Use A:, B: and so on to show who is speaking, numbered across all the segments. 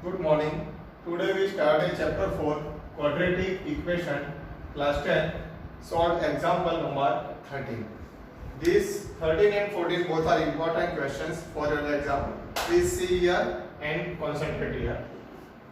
A: Good morning. Today we started chapter 4 quadratic equation class 10 solved example number 13. These 13 and 14 both are important questions for your exam. Please see here and concentrate here.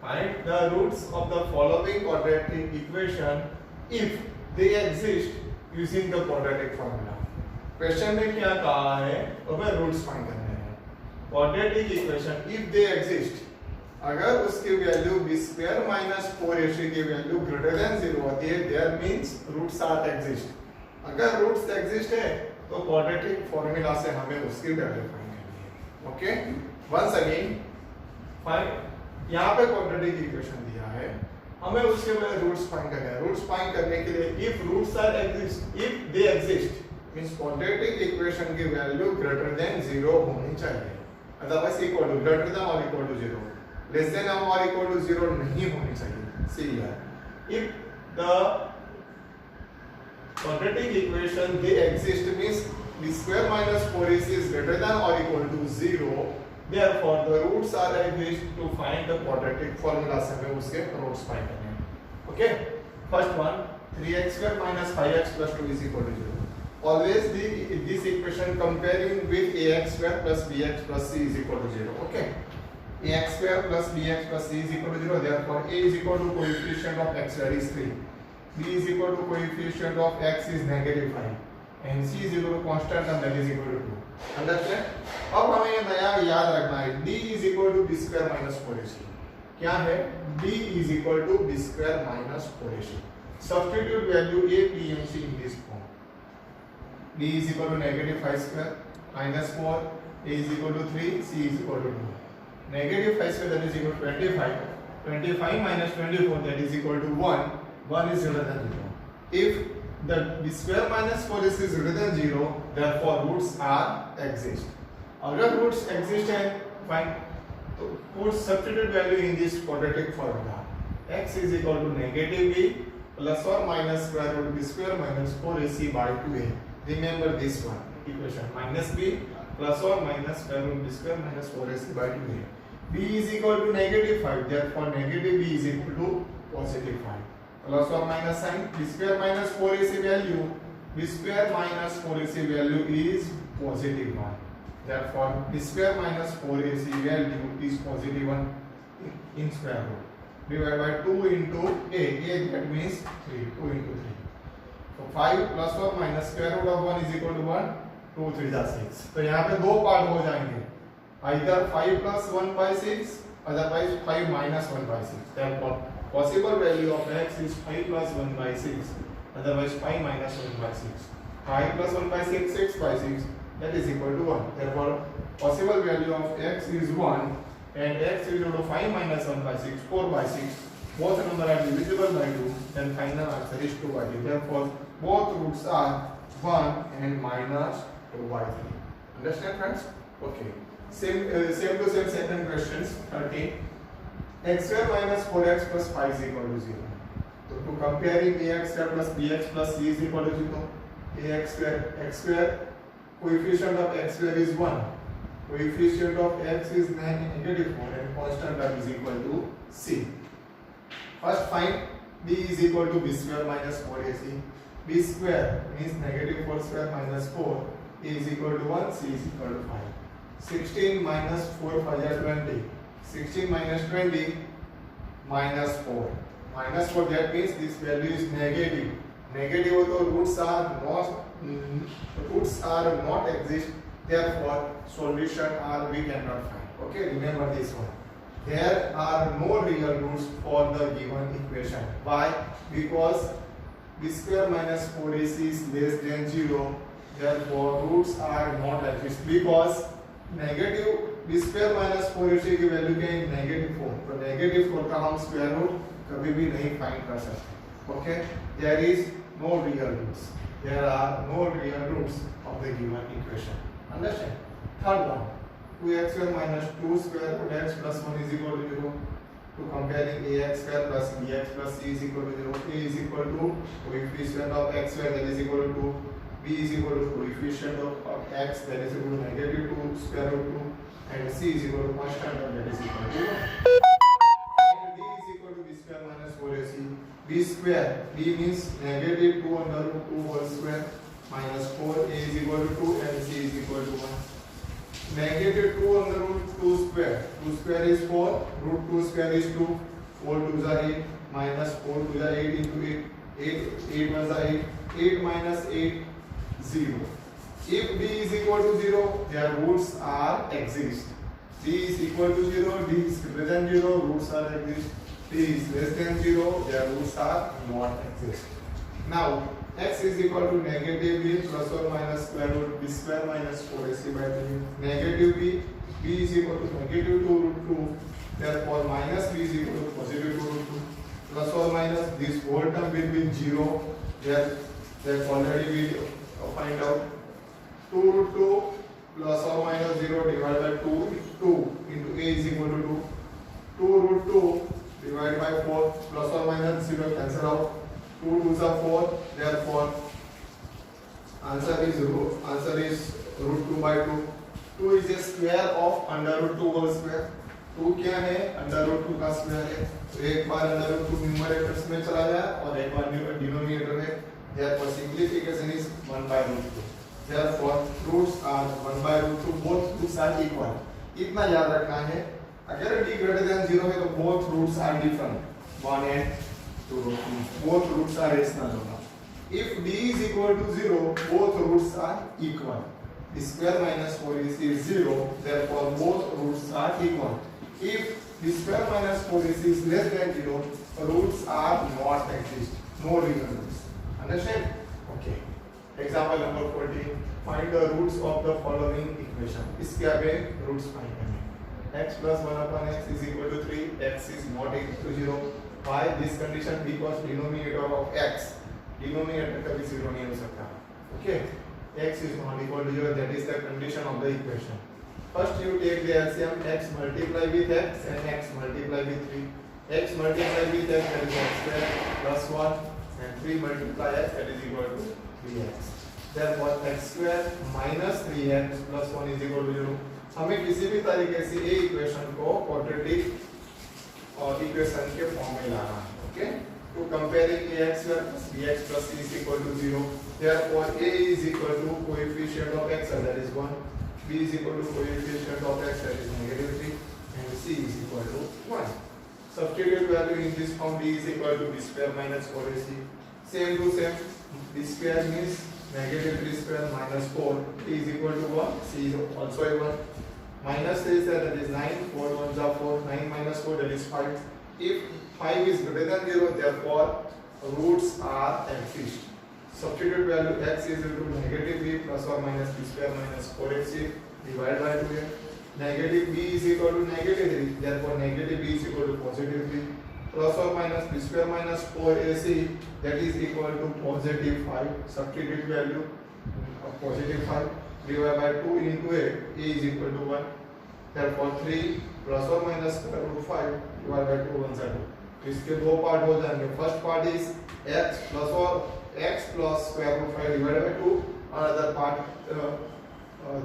A: Find the roots of the following quadratic equation if they exist using the quadratic formula. Question में क्या कहा है हमें roots find करने हैं. Quadratic equation if they exist, अगर उसकी value b square minus 4ac की वैल्यू ग्रेटर देन 0 होती है, there means roots are exist. अगर रूट्स एग्जिस्ट है तो क्वाड्रेटिक फार्मूला से हमें उसकी वैल्यू फाइंड करनी है. Okay, once again find. यहां पे क्वाड्रेटिक इक्वेशन दिया है, हमें उसके बाद रूट्स फाइंड करने हैं. रूट्स फाइंड करने के लिए if roots are exist, if they exist means quadratic equation की वैल्यू ग्रेटर देन 0 होनी चाहिए. Otherwise equal to greater than और इक्वल टू 0, लेस देन और इक्वल टू 0 नहीं होनी चाहिए. See here, if the quadratic equation they exist means b square minus 4ac is greater than or equal to 0, therefore the roots are exist. To find the quadratic formula से हमें उसके roots find करने हैं. Okay, first one 3x square minus 5x plus 2 is equal to 0. Always this equation comparing with ax square plus bx plus c is equal to 0. Okay, ax square plus bx plus c is equal to 0, therefore a is equal to coefficient of x, that is 3, b is equal to coefficient of x is negative 5 and c is equal to constant and that is equal to 2. Understand? अब हमें ये नया याद रखना है, d is equal to b square minus 4ac. क्या है? d is equal to b square minus 4ac. Substitute value a, p and c in this form. d is equal to negative 5 square minus 4, a is equal to 3, c is equal to 2. Negative 5 square that is equal to 25. 25 minus 24 that is equal to 1. 1 is greater than 0. If the b square minus 4 is greater than 0, therefore roots are exist. अगर roots exist है, find तो put substitute value in this quadratic formula. X is equal to negative b plus or minus square root b square minus 4ac by 2a. Remember this one equation, minus b plus or minus square root b square minus 4ac by 2a. b is equal to negative 5, therefore negative b is equal to positive 5. Plus or minus sign, b square minus 4ac value, b square minus 4ac value is positive 1. Therefore b square minus 4ac value is positive 1 in square root. Divided by 2 into a that means 3, 2 into 3. So 5 plus or minus square root of 1 is equal to 1, 2 3 जा 6. तो यहाँ पे दो part हो जाएंगे, either 5 plus 1 by 6, otherwise 5 minus 1 by 6. Therefore possible value of x is 5 plus 1 by 6, otherwise 5 minus 1 by 6. 5 plus 1 by 6, 6 by 6, that is equal to 1. Therefore possible value of x is 1 and x is equal to 5 minus 1 by 6, 4 by 6. Both numbers are divisible by 2, then final answer is 2 by 3. Therefore both roots are 1 and minus 2 by 3. Understand friends? Okay. Same to same second questions. 13. X square minus 4x plus 5 is equal to 0. So to comparing ax square plus bx plus c is equal to 0. Ax square, x square, coefficient of x square is 1. Coefficient of x is negative 4 and constant term is equal to c. First find b is equal to b square minus 4ac. b square means negative 4 square minus 4, a is equal to 1, c is equal to 5. 16 minus 4 5 are 20. 16 minus 20 minus 4. Minus 4, that means this value is negative. Negative although roots are not exist. Therefore solution are we cannot find. Okay, remember this one. There are no real roots for the given equation. Why? Because b square minus 4ac is less than 0. Therefore roots are not exist. Because negative b square minus 4ac की value क्या है? negative 4. तो negative 4 का हम square root कभी भी नहीं find कर सकते. Okay? There is no real roots. There are no real roots of the given equation. Understand? Third one. 2x square minus 2 square root x plus 1 is equal to 0. To comparing ax square plus bx plus c is equal to 0. A is equal to coefficient of x square that is equal to 2. B is equal to coefficient of x that is equal to negative 2 square root 2 and c is equal to constant that is equal to 1. b square, b means negative 2 under root 2 whole square minus 4, a is equal to 2 and c is equal to 1. Negative 2 under root 2 square, 2 square is 4, root 2 square is 2, 4 2s are 8, minus 4 2s are 8 into 8, 8 1s are 8, 8 minus 8, 0. If d is equal to 0, their roots are exist. D is equal to 0, d is greater than 0, roots are exist. D is less than 0, their roots are not exist. Now, x is equal to negative b plus or minus square root b square minus 4ac by 3. Negative b is equal to negative 2 root 2, therefore minus b is equal to positive 2 root 2. Plus or minus, this whole term will be 0, therefore already we find out 2 root 2 plus or minus 0 divided by 2 into a is equal to 2. 2 root 2 divided by 4 plus or minus 0 cancel out. 2 2s are 4, therefore answer is root 2 by 2. 2 is a square of under root 2 whole square. 2 क्या है? Under root 2 का square है. तो एक बार under root 2 numerators में चला जाए और एक बार डिनोमिनेटर में. Therefore simplification is 1 by root 2. Therefore roots are 1 by root 2. Both roots are equal. इतना याद रखना है. अगर d greater than 0 है तो both roots are different. 1 and 2 root 2. Both roots are rational होगा. If d is equal to 0, both roots are equal. The square minus 4ac is 0. Therefore both roots are equal. If the square minus 4ac is less than 0, roots are not exist. No real roots. Understand? Okay. Example number 14. Find the roots of the following equation. इसके आगे roots find करने. X plus 1 upon x is equal to 3. X is not equal to 0. Why this condition? Because denominator of x, denominator कभी 0 नहीं हो सकता. Okay. X is not equal to 0. That is the condition of the equation. First you take the LCM. X multiply with x and x multiply with 3. X multiply with x, that is x square plus 1, and 3 multiply x, that is equal to 3x. Therefore x square minus 3x plus 1 is equal to 0. हमें किसी भी तरीके से ये equation को quadratic और equation के form में लाना है. Okay. To comparing ax square plus bx plus c is equal to 0. Therefore a is equal to coefficient of x, that is 1. B is equal to coefficient of x, that is negative 3, and c is equal to 1. Substitute value in this form. D is equal to b square minus 4ac. Same to same. B square means negative 3 square minus 4. D is equal to 1. C is also a 1. Minus 3 is that is 9. 4 1s are 4. 9 minus 4, that is 5. If 5 is greater than 0, therefore roots are exist. Substitute value x is equal to negative b plus or minus b square minus 4ac divided by 2a. Negative b is equal to negative 3, therefore negative b is equal to positive 3, plus or minus b square minus 4ac, that is equal to positive 5. Substitute value of positive 5 divided by 2 into a is equal to 1. Therefore 3 plus or minus square root 5 divided by 2 1 2. इसके दो part हो जाएंगे. First part is x plus square root 5 divided by 2. Another part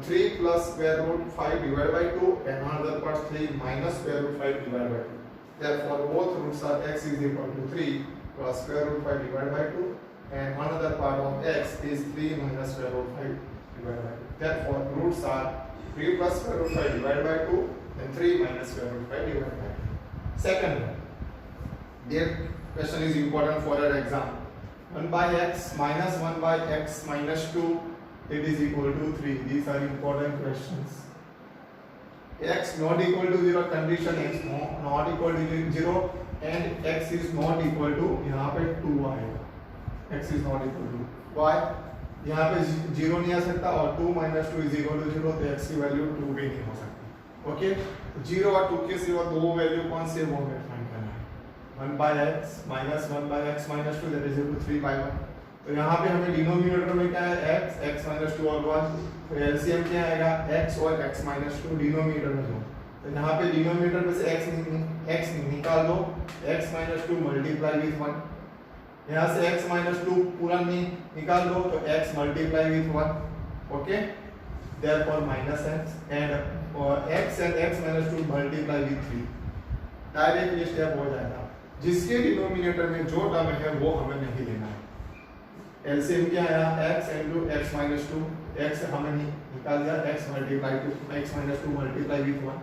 A: 3 plus square root 5 divided by 2, and another part 3 minus square root 5 divided by 2. Therefore both roots are x is equal to 3 plus square root 5 divided by 2, and another part of x is 3 minus square root 5 divided by 2. Therefore roots are 3 plus square root 5 divided by 2 and 3 minus square root 5 divided by 2. Second one. Their question is important for your exam. 1 by x minus 1 by x minus 2, it is equal to 3. These are important questions. X not equal to 0, condition x not equal to 0, and x is not equal to, यहाँ पे 2 आएगा. X is not equal to. Why? यहाँ पे 0 नहीं आ सकता और 2 minus 2 is equal to 0, तो x की वैल्यू 2 भी नहीं हो सकती. ओके. 0 और 2 के सिवा दो वैल्यू कौन से वो हमें फाइंड करना है. 1 by x minus 1 by x minus 2, that is equal to 3 by 1. तो यहाँ पे हमें डिनोमिनेटर में क्या है x minus 2 और 1. तो एलसीएम क्या आएगा x और x minus 2 डिनोमिनेटर में दो. तो यहाँ पे डिनोमिनेटर में से x निकाल दो. x minus 2 multiply with 1. यहाँ से x minus 2 पूरा निकाल दो तो x multiply with 1. Okay. Therefore minus x and x and x minus 2 multiply with 3. Directly step हो जाएगा. जिसके डिनोमिनेटर में जो टर्म है वो हमें नहीं लेना है। एलसीएम क्या आया x into x minus 2, x हमें निकाल दिया x multiply two x minus 2 multiply with 1,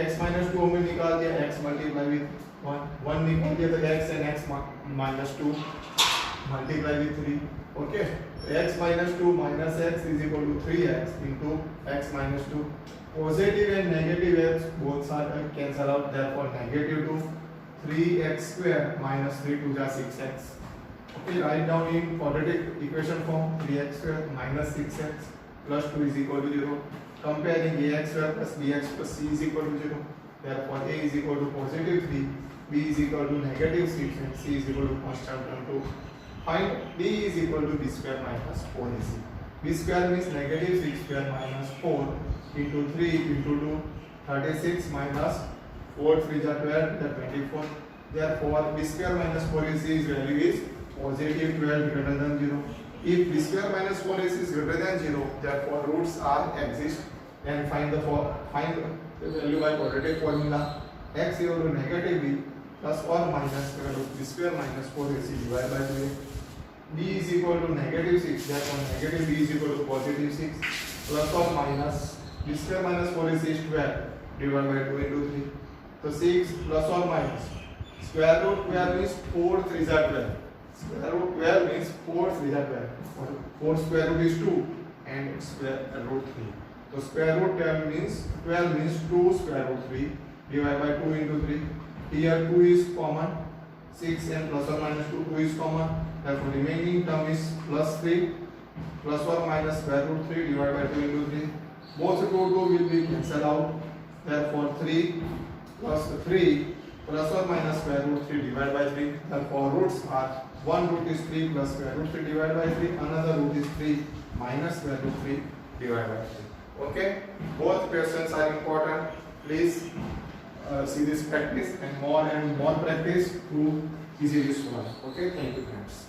A: x minus 2 हमें निकाल दिया x मल्टीप्लाई विथ 1, 1 निकाल दिया तो x and x minus 2 multiply with 3, okay. x minus 2 minus x is equal to 3x into x minus 2. Positive and negative x both are cancel out, therefore negative 2, 3x square minus 3 to the 6x. Okay, write down in quadratic equation form, 3x square minus 6x plus 2 is equal to 0. Comparing ax square plus bx plus c is equal to 0. Therefore a is equal to positive 3, b is equal to negative 6 and c is equal to constant term 2. Find d is equal to b square minus 4ac. b square means negative 6 square minus 4 into 3 into 2, 36 minus 4 3 is 12, that 24. Therefore b square minus 4ac's value is positive 12 greater than 0. If b square minus 4ac is greater than 0, therefore roots are exist, and find the value by quadratic formula. X equal to negative b plus or minus square root b square minus 4ac divided by 2a. b is equal to negative 6, therefore negative b is equal to positive 6 plus or minus b square minus 4ac is 12 divided by 2 into 3. So 6 plus or minus square root 12 means 4 3 is 12. Square root 12 means 4 3 is 12. 4 square root is 2 and square root 3. So square root 12 means 2 square root 3 divided by 2 into 3. Here 2 is common, 6 and plus or minus 2 is common. Therefore remaining term is plus 3 plus or minus square root 3 divided by 2 into 3. Both 2 will be cancelled out. Therefore 3 plus or minus square root 3 divided by 3. Therefore roots are, one root is 3 plus square root 3 divided by 3, another root is 3 minus square root 3 divided by 3. Okay, both questions are important. Please see this practice and more practice to easily solve. Okay, thank you friends.